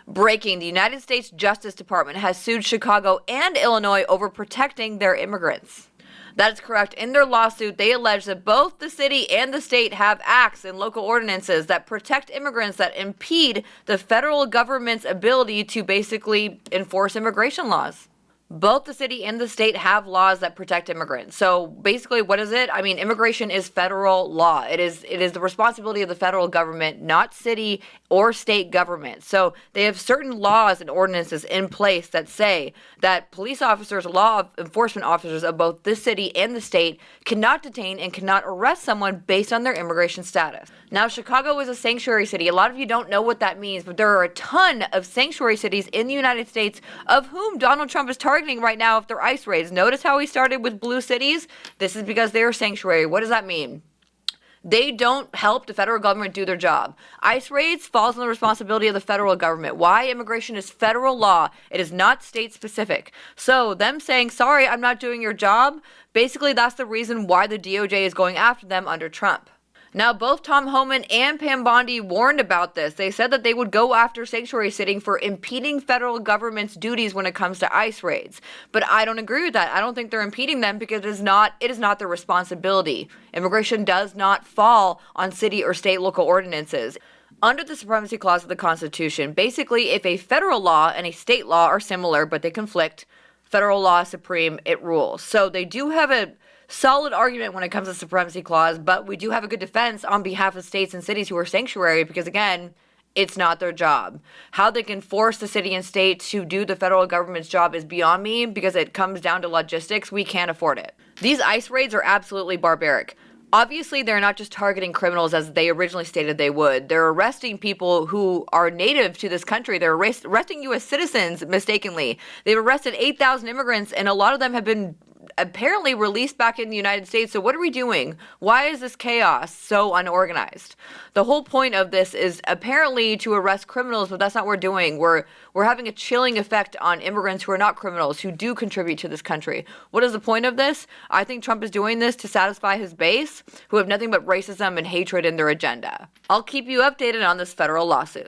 Breaking, the United States Justice Department has sued Chicago and Illinois over protecting their immigrants. That is correct. In their lawsuit, they allege that both the city and the state have acts and local ordinances that protect immigrants that impede the federal government's ability to basically enforce immigration laws. Both the city and the state have laws that protect immigrants. So basically, what is it? I mean, immigration is federal law. It is the responsibility of the federal government, not city or state government. So they have certain laws and ordinances in place that say that police officers, law enforcement officers of both this city and the state cannot detain and cannot arrest someone based on their immigration status. Now, Chicago is a sanctuary city. A lot of you don't know what that means, but there are a ton of sanctuary cities in the United States of whom Donald Trump is targeting right now if they're ICE raids. Notice how he started with blue cities? This is because they are sanctuary. What does that mean? They don't help the federal government do their job. ICE raids falls on the responsibility of the federal government. Why? Immigration is federal law. It is not state specific. So them saying, sorry, I'm not doing your job, basically that's the reason why the DOJ is going after them under Trump. Now, both Tom Homan and Pam Bondi warned about this. They said that they would go after sanctuary cities for impeding federal government's duties when it comes to ICE raids. But I don't agree with that. I don't think they're impeding them because it is not their responsibility. Immigration does not fall on city or state local ordinances. Under the Supremacy Clause of the Constitution, basically, if a federal law and a state law are similar but they conflict, federal law is supreme, it rules. So they do have a solid argument when it comes to Supremacy Clause, but we do have a good defense on behalf of states and cities who are sanctuary because, again, it's not their job. How they can force the city and state to do the federal government's job is beyond me because it comes down to logistics. We can't afford it. These ICE raids are absolutely barbaric. Obviously, they're not just targeting criminals as they originally stated they would. They're arresting people who are native to this country. They're arresting U.S. citizens mistakenly. They've arrested 8,000 immigrants, and a lot of them have been apparently released back in the United States. So what are we doing? Why is this chaos so unorganized? The whole point of this is apparently to arrest criminals, but that's not what we're doing. We're having a chilling effect on immigrants who are not criminals, who do contribute to this country. What is the point of this? I think Trump is doing this to satisfy his base, who have nothing but racism and hatred in their agenda. I'll keep you updated on this federal lawsuit.